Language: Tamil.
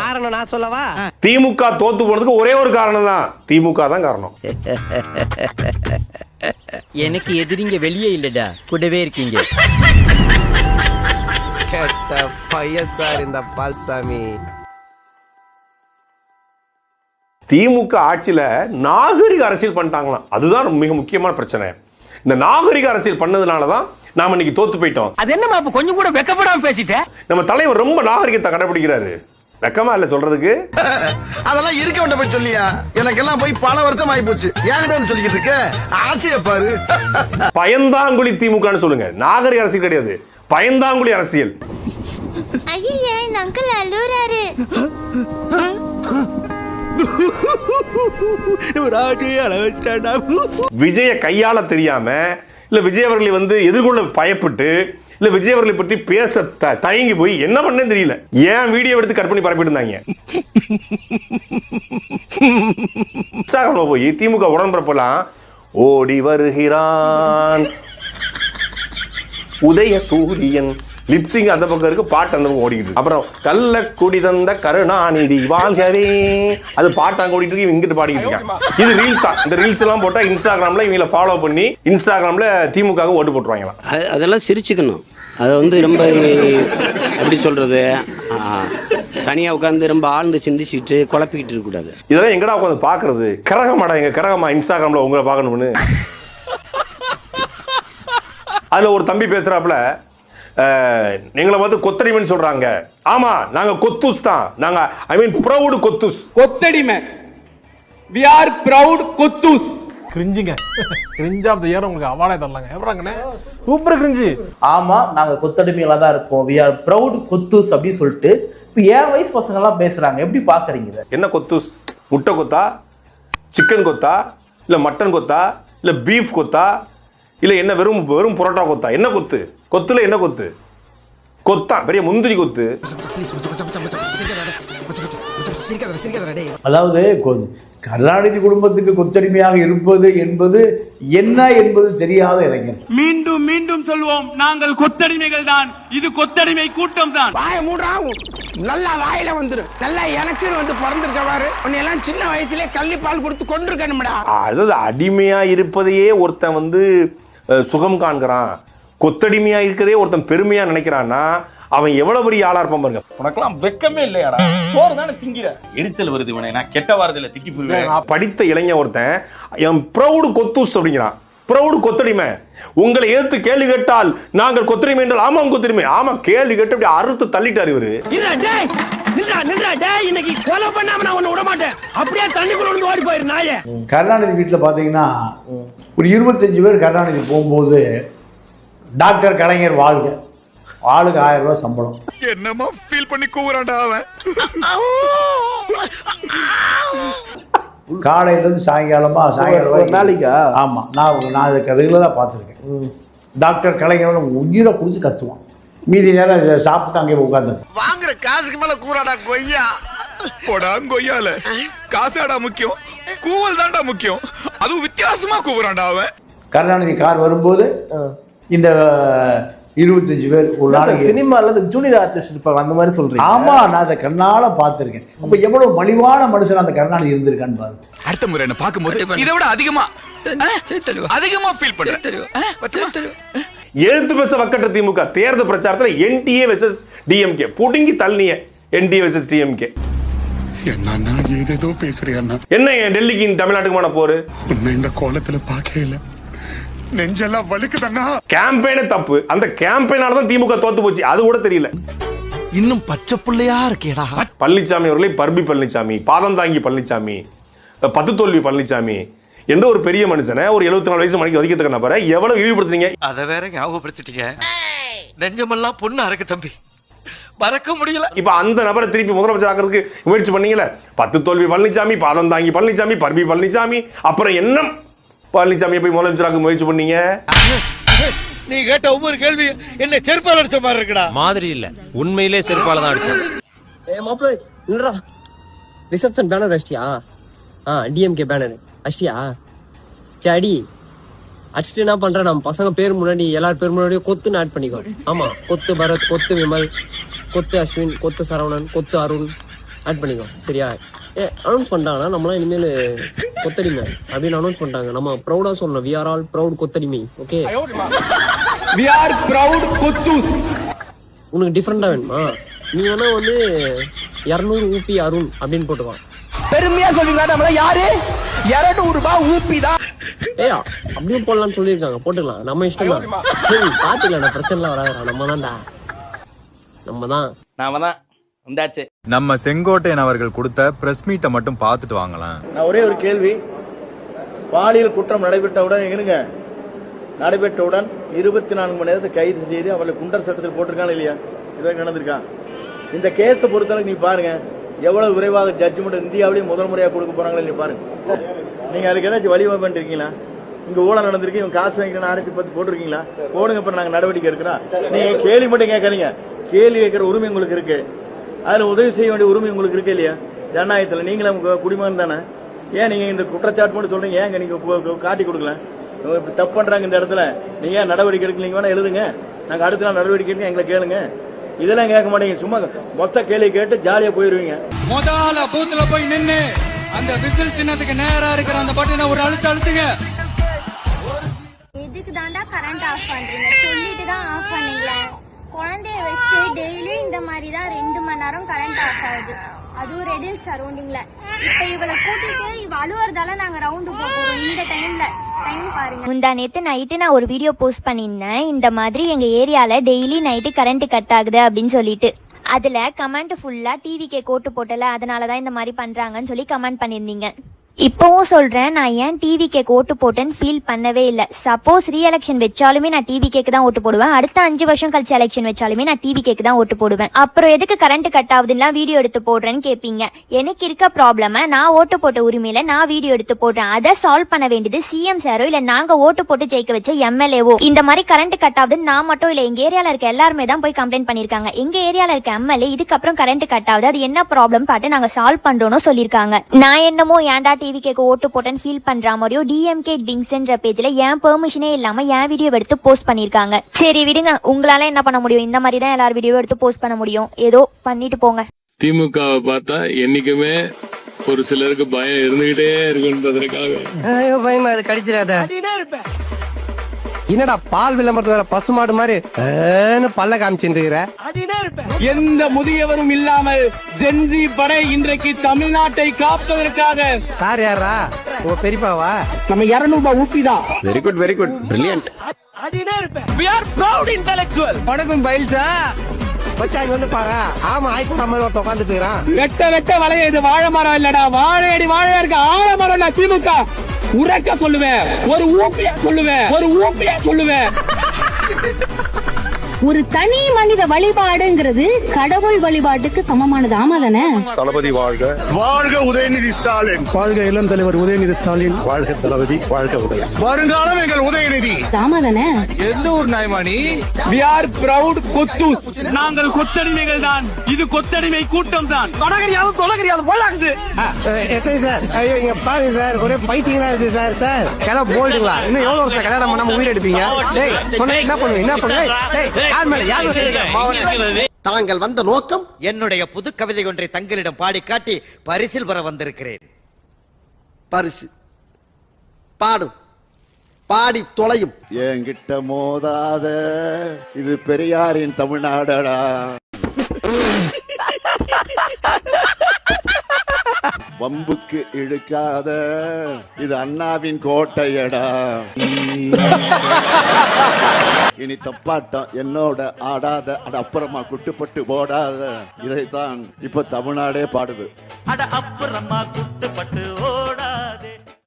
காரணம் நான் சொல்லவா? திமுக தோத்து போனதுக்கு ஒரே ஒரு காரணம் தான், திமுக தான் காரணம். எனக்கு எதிரிங்க வெளியே இல்லடா, கூடவே இருக்கீங்க. கேட்ட பையன் சார் இந்த பால்சாமி. திமுக ஆட்சியில நாகரிக அரசியல் பண்ணிட்டாங்களாம். அதுதான் மிக முக்கியமான பிரச்சனை. இந்த நாகரிக அரசியல் பண்ணதுனாலதான் நாம இன்னைக்கு தோத்து போயிட்டோம். அது என்னமா கொஞ்சம் கூட வெக்கப்படாம பேசிட்டேன். நம்ம தலைவர் ரொம்ப நாகரிகத்தை கடைபிடிக்கிறாரு. வெக்கமா இல்ல சொல்றதுக்கு? அதெல்லாம் இருக்க வேண்டாம் போய் சொல்லியா? எனக்கெல்லாம் போய் பல வருஷம் ஆகி போச்சு. ஏன் சொல்லிக்கிட்டு இருக்க? ஆசைய பாரு. பயந்தாங்குழி திமுகன்னு சொல்லுங்க. நாகரிக அரசியல் கிடையாது, பயந்தாங்குழி அரசியல். ஐயே இந்த அங்கிள் அழுறாரு. விஜய கையாள தெரியாம, இல்ல விஜய் அவர்களை எதிர்கொள்ள பயப்பட்டு, இல்ல விஜய் அவர்களை பற்றி பேச தயங்கி போய் என்ன பண்ணே தெரியல. ஏன் வீடியோ எடுத்து கட் பண்ணி பரப்பிட்டு இருந்தாங்க. இன்ஸ்டாகிராம்ல போய் திமுக உடன்பிறப்பெல்லாம் ஓடி வருகிறான் உதய சூரியன் லிப்சிங் அந்த பக்கம் இருக்கு, பாட்டு அந்த பக்கம் ஓடிக்கிட்டு. அப்புறம் கள்ள குடி தந்த கருணாநிதி வாழ்கவே, அது பாட்டாங்க ஓடிட்டு இருக்கு, இங்கிட்டு பாடிக்கிட்டு இருக்காங்க. இது ரீல்ஸா? இந்த ரீல்ஸ் எல்லாம் போட்டா இன்ஸ்டாகிராம்ல இவங்களை ஃபாலோ பண்ணி இன்ஸ்டாகிராம்ல திமுக ஓட்டு போட்டுருவாங்களாம். அதெல்லாம் சிரிச்சுக்கணும். அதை ரொம்ப எப்படி சொல்றது, தனியா உட்காந்து ரொம்ப ஆழ்ந்து சிந்திச்சுட்டு குழப்பிக்கிட்டு இருக்க கூடாது. இதெல்லாம் எங்கடா உட்காந்து பாக்குறது? கரகமாடா, எங்க கரகமா இன்ஸ்டாகிராம்ல உங்களை பார்க்கணும்னு. அதுல ஒரு தம்பி பேசுறாப்புல, எங்களை கொத்தடிமைன்னு சொல்றாங்க. ஆமா, நாங்க கொத்தூஸ் தான். நாங்க ஐ மீன் ப்ரௌட் கொத்தூஸ். கொத்தடிமை. we are proud கொத்தூஸ். கிரிஞ்சிங்க, கிரிஞ்ச் ஆஃப் தி இயர் உங்களுக்கு அவார்டே தரலாங்க. எப்பறாங்கண்ணே சூப்பர் கிரிஞ்சி. ஆமா, நாங்க கொத்தடிமைகளா தான் இருப்போம். we are proud கொத்தூஸ் அப்படி சொல்லிட்டு இப்போ ஏன் வயசு பசங்க எல்லாம் பேசுறாங்க. எப்படி பாக்குறீங்க? என்ன கொத்தூஸ்? முட்டை கொத்தா, சிக்கன் கொத்தா, இல்ல மட்டன் கொத்தா, இல்ல பீஃப் கொத்தா, இல்ல என்ன வெறும் புரோட்டா கொத்தா? என்ன கொத்து? கொத்துல என்ன கொத்து? கொத்தா பெரிய முந்திரி கொத்து. அதாவது கருணாநிதி குடும்பத்துக்கு கொத்தடிமையாக இருப்பது என்பது என்ன என்பது தெரியாத இளைஞர். மீண்டும் மீண்டும் சொல்வோம், நாங்கள் கொத்தடிமைகள் தான். இது கொத்தடிமை கூட்டம் தான். வாய மூடாவும் நல்லா வாயில வந்துரு. நல்லா எனக்கு பிறந்திருக்கவாரு. உன்னையெல்லாம் சின்ன வயசுலயே கள்ளி பால் கொடுத்து கொண்டிருக்கணும்டா. அதாவது அடிமையா இருப்பதையே ஒருத்தன் சுகம் காண்கிறான், கொத்தடிமையா இருக்கதே ஒருத்தன் பெருமையா நினைக்கிறான்னா அவன் எவ்வளவு பெரிய ஆளா இருப்பான் பாருங்க. உனக்கெல்லாம் வெக்கமே இல்லையாடா? சோறு தானே திங்கிற. எரிச்சல் வருது இவனை. நான் கெட்ட வாரத்துல திக்கி போயிடுவேன். படித்த இளைஞன் ஒருத்தன் என் ப்ரௌடு கொத்தூஸ் அப்படிங்கிறான். ப்ரௌடு கொத்தடிமை. உங்களை ஏத்து கேள்வி கேட்டால் நாங்கள் கொத்தடிமை என்றால் ஆமா கொத்தடிமை. ஆமா, கேள்வி கேட்டு அப்படி அறுத்து தள்ளிட்டாரு இவரு. இன்னைக்கு கொலை பண்ணாம நான் உன்னை விட மாட்டேன். அப்படியே தண்ணிக்குள்ள ஓடி போயிரு நாயே. கருணாநிதி வீட்டுல பாத்தீங்கன்னா ஒரு 25 பேர் கருணாநிதி போகும்போது டாக்டர் கலைஞர் வாழ்க, ஆளுக்கு 1000 ரூபாய் சம்பளம். என்னமா ஃபீல் பண்ணி கூவுறான்டா அவன். காலையில இருந்து சாயங்காலம் நாளைக்கா? ஆமா, நான் இதை ரெகுலரா பார்த்துருக்கேன். டாக்டர் கலைஞரோட உயிரை குடிச்சு கத்துவான். மீதி நேரம் சாப்பிட்டு அங்கே உட்காந்து வாங்குற காசுக்கு மேல கூறாடா கொய்யா. போடா கொய்யால காசாடா முக்கியம், கூவல் தான்டா முக்கியம். அதுவும் வித்தியாசமா கூவுறான்டா அவன். கருணாநிதி கார் வரும்போது இந்த 25 பேர் ஒரு நாளைக்கு சினிமால ஜூனியர் ஆர்டிஸ்ட் இருப்பாங்க, அந்த மாதிரி சொல்றீங்க? ஆமா, நான் அதை கண்ணால பார்த்திருக்கேன். அப்ப எவ்வளவு மலிவான மனுஷன் அந்த கருணாநிதி இருந்திருக்கான்னு பாரு. அடுத்த முறை என்ன பார்க்கும்போது இதை விட அதிகமா ஃபீல் பண்றேன். எழுத்து பேச வக்கற்ற திமுக தேர்தல் பிரச்சாரத்தில் என்டிஏ வெர்சஸ் டிஎம்கே புடுங்கி தள்ளிய. என்டிஏ வெர்சஸ் டிஎம்கே என்ன ஏதேதோ பேசுறியா? என்ன டெல்லிக்கு தமிழ்நாட்டுக்குமான போரு? உன்னை இந்த கோலத்துல பார்க்கல, நெஞ்செல்லாம் வலிக்குதண்ணா. கேம்பெயினே தப்பு. அந்த கேம்பெயினால தான் திமுக தோத்து போச்சு, அது கூட தெரியல. இன்னும் பச்சை புள்ளையா இருக்கேடா. பழனிசாமி அவர்களை பர்பி பழனிசாமி, பாதம் தாங்கி பழனிசாமி, 10 தோல்வி பழனிசாமி என்ற ஒரு பெரிய மனுஷனை ஒரு 74 வயசு மணிக்கு ஒதுக்கிறதுக்கு நபரை எவ்வளவு இழிவுபடுத்துறீங்க. அதை வேற ஞாபகப்படுத்திட்டீங்க. நெஞ்சமெல்லாம் பொண்ணு அறக்கு தம்பி, மறக்க முடியல. இப்ப அந்த நபரை திருப்பி முதலமைச்சர் ஆக்கிறதுக்கு முயற்சி பண்ணீங்களே. 10 தோல்வி பழனிசாமி, பாதம் தாங்கி பழனிசாமி, பர்பி பழனிசாமி, அப்புறம் என்ன பழனிசாமியை போய் முதலமைச்சராக முயற்சி பண்ணீங்க. நீ கேட்ட ஒவ்வொரு கேள்வி என்ன செருப்பால் அடிச்ச மாதிரி இருக்குடா. மாதிரி இல்ல, உண்மையிலே செருப்பால தான் அடிச்சேன். மாப்பிள்ளை இல்லடா, ரிசப்ஷன் பேனர் அடிச்சியா? டிஎம்கே பேனர் அடிச்சியா? சரி, அடிச்சுட்டு என்ன பண்ற, நம்ம பசங்க பேர் முன்னாடி எல்லார் பேர் முன்னாடியும் கொத்துன்னு ஆட் பண்ணிக்கோ. ஆமா, கொத்து பரத், கொத்து விமல், கொத்து அஸ்வின், கொத்து சரவணன், கொத்து அருண் ஆட் பண்ணிக்கோ சரியா? அனௌன்ஸ் பண்ணிட்டாங்கன்னா நம்மளாம் இனிமேல் கொத்தடிமை அப்படின்னு அனௌன்ஸ் பண்ணிட்டாங்க. நம்ம ப்ரௌடாக சொல்லணும், வி ஆர் ஆல் ப்ரௌட் கொத்தடிமை. ஓகே, வி ஆர் ப்ரௌட் கொத்தூஸ். உனக்கு டிஃப்ரெண்டாக வேணுமா? நீ வேணா வந்து 200 ஊபி அருண் அப்படின்னு போட்டுவான். பெருமையா சொல்றீங்களா? நம்மள யாரு 200 ரூபாய் ஊபி தான். அப்படியும் போடலாம்னு சொல்லியிருக்காங்க, போட்டுக்கலாம், நம்ம இஷ்டம் தான். பாத்துக்கலாம், பிரச்சனைலாம் வராதுடா. நம்ம தான் வந்தாச்சு. நம்ம செங்கோட்டையன் அவர்கள் கொடுத்த பிரஸ் மீட்டை மட்டும் பார்த்துட்டு வாங்கலாம். நான் ஒரே ஒரு கேள்வி, பாலியல் குற்றம் நடைபெற்றவுடன் 24 மணி நேரத்தை கைது செய்து அவளை குண்டர் சட்டத்தில் போட்டிருக்காங்க இல்லையா? இதை நடந்திருக்கான். இந்த கேஸை பொறுத்தளவுக்கு நீ பாருங்க, எவ்வளவு விரைவாக ஜட்ஜ்மெண்ட் இந்தியாவிலேயே முதல் முறையாக கொடுக்க போறாங்களே நீ பாருங்க. நீங்க அதுக்கு ஏதாச்சும் வழிவகை பண்ணிருக்கீங்களா? இங்க ஊழல் நடந்திருக்கு, இவங்க காசு வாங்கிக்கணும் ஆராய்ச்சி பத்தி போட்டிருக்கீங்களா? போடுங்க, அப்புறம் நாங்க நடவடிக்கை எடுக்கிறோம். நீங்க கேள்வி மட்டும் கேட்கறீங்க, கேள்வி கேட்கிற உரிமை உங்களுக்கு இருக்கு, அதுல உதவி செய்ய வேண்டிய உரிமை உங்களுக்கு இருக்கு இல்லையா? ஜனநாயகத்துல நீங்களும் குடிமகன் தானே. ஏன் நீங்க இந்த குற்றச்சாட்டு மட்டும் சொல்றீங்க? ஏங்க நீங்க காட்டி கொடுக்கல? தப்பு பண்றாங்க இந்த இடத்துல, நீங்க ஏன் நடவடிக்கை எடுக்கலீங்க? வேணா எழுதுங்க, நாங்க அடுத்த நாள் நடவடிக்கை எடுக்க எங்களை கேளுங்க. இதெல்லாம் கேட்க மாட்டீங்க, சும்மா மொத்த கேள்வி கேட்டு ஜாலியா போயிருவீங்க. முதல்ல பூத்துல போய் நின்னு அந்த விசில் சின்னத்துக்கு நேரா இருக்கிற அந்த பட்டனை ஒரு அழுத்துங்க. எதுக்கு தாண்டா கரண்ட் ஆஃப் பண்றீங்க? சொல்லிட்டு தான் ஆஃப் பண்ணீங்களா? குழந்தைய வச்சு டெய்லி இந்த மாதிரி தான் 2 மணி நேரம் கரண்ட் ஆஃப் ஆகுது, அதுவும் ரெடில் சரௌண்டிங்ல. இப்ப இவளை கூட்டிட்டு இவ அழுவுறதால நாங்க ரவுண்டு போறோம். இந்த டைம்ல டைம் பாருங்க. முந்தா நேத்து நைட்டு நான் ஒரு வீடியோ போஸ்ட் பண்ணிருந்தேன், இந்த மாதிரி எங்க ஏரியால டெய்லி நைட்டு கரண்ட் கட் ஆகுது அப்படின்னு சொல்லிட்டு. அதுல கமெண்ட் ஃபுல்லா டிவிக்கே கோட்டு போட்டல, அதனாலதான் இந்த மாதிரி பண்றாங்கன்னு சொல்லி கமெண்ட் பண்ணிருந்தீங்க. இப்போவும் சொல்றேன், நான் ஏன் டிவிக்கே ஓட்டு போட்டேன்னு ஃபீல் பண்ணவே இல்லை. சப்போஸ் ரீ எலெக்ஷன் வச்சாலுமே நான் டிவிக்கேக்கு தான் ஓட்டு போடுவேன். அடுத்த 5 வருஷம் கழிச்சு எலெக்ஷன் வச்சாலுமே நான் டிவிக்கேக்கு தான் ஓட்டு போடுவேன். அப்புறம் எதுக்கு கரண்ட் கட் ஆகுதுன்னா வீடியோ எடுத்து போடுறேன்னு கேட்பீங்க. எனக்கு இருக்க ப்ராப்ளம நான் ஓட்டு போட்ட உரிமையில நான் வீடியோ எடுத்து போடுறேன். அதை சால்வ் பண்ண வேண்டியது சிஎம் சாரோ இல்ல நாங்க ஓட்டு போட்டு ஜெயிக்க வச்ச எம்எல்ஏவோ. இந்த மாதிரி கரண்ட் கட் ஆகுதுன்னு நான் மட்டும் இல்ல, எங்க ஏரியால இருக்க எல்லாருமே தான் போய் கம்ப்ளைண்ட் பண்ணிருக்காங்க. எங்க ஏரியால இருக்க எம்எல்ஏ இதுக்கப்புறம் கரண்ட் கட் ஆகுது, அது என்ன ப்ராப்ளம் பார்த்து நாங்க சால்வ் பண்றோம்னு சொல்லிருக்காங்க. நான் என்னமோ ஏன்டா டிவிக்கேக்கு ஓட்டு போட்டேன்னு ஃபீல் பண்ற மாதிரியோ டிஎம்கே டிங்ஸ்ன்ற பேஜ்ல என் பெர்மிஷனே இல்லாம என் வீடியோ எடுத்து போஸ்ட் பண்ணிருக்காங்க. சரி விடுங்க, உங்களால என்ன பண்ண முடியும்? இந்த மாதிரி தான் எல்லாரும் வீடியோ எடுத்து போஸ்ட் பண்ண முடியும். ஏதோ பண்ணிட்டு போங்க. திமுகவை பார்த்தா என்னைக்குமே ஒரு சிலருக்கு பயம் இருந்துகிட்டே இருக்குன்றதுக்காக பயமா அது கடிச்சிடாத. என்னடா பால் விளம்பரத்து வர பசுமாடு மாதிரி பல்ல காமிச்சுருக்கிற? எந்த முதியவரும் இல்லாமல் ஜென்சி படை இன்றைக்கு தமிழ்நாட்டை காப்பதற்காக. சார் யாரா? உங்க பெரியப்பாவா? நம்ம 200 ரூபாய் ஊப்பிதான். Very good, very good, brilliant. We are proud intellectual. வணக்கம் பைல்சா. பச்சாங்க வந்து பாரு. ஆமா, ஆயிட்டு நம்ம உட்காந்துட்டு இருக்கான். வெட்ட வளைய இது வாழை மரம் இல்லடா, வாழையடி வாழையா இருக்க ஆலமரம். நான் திமுக உறக்க சொல்லுவேன், ஒரு ஊப்பியா சொல்லுவேன். ஒரு தனி மனித வழிபாடுங்கிறது கடவுள் வழிபாட்டுக்கு சமமானது. ஆமா தானே? தளபதி வாழ்க, வாழ்க உதயநிதி ஸ்டாலின், வாழ்க இளம் தலைவர் உதயநிதி ஸ்டாலின், வாழ்க தளபதி, வாழ்க உதய வருங்காலம் எங்கள் உதயநிதி. ஆமா தானே? எந்த ஊர் நாய்மானி? We are proud கொத்தூஸ். நாங்கள் கொத்தடிமைகள் தான், இது கொத்தடிமை கூட்டம் தான். கொலகரியாவது போலாகுது. எஸ்ஐ சார், ஐயோ இங்க பாருங்க சார், ஒரே பைத்தியங்களா இருக்கு சார். சார் கிளம்ப போயிடுங்களா? இன்னும் எவ்வளவு வருஷம் கல்யாணம் பண்ணாம உயிர் எடுப்பீங்க? டேய் சொன்ன என்ன பண்ணுவீங்க? தாங்கள் வந்த நோக்கம்? என்னுடைய புது கவிதை ஒன்றை தங்களிடம் பாடி காட்டி பரிசில் பெற வந்திருக்கிறேன். பரிசு பாடும், பாடி தொலையும். என்கிட்ட மோதாத, இது பெரியாரின் தமிழ்நாடடா. வம்புக்கு இழுக்காத, இது அண்ணாவின் கோட்டையடா. இனி தப்பாட்டம் என்னோட ஆடாத, அட அப்புறமா குட்டுப்பட்டு போடாத. இதைத்தான் இப்ப தமிழ்நாடே பாடுது. அட அப்புறமா குட்டுப்பட்டு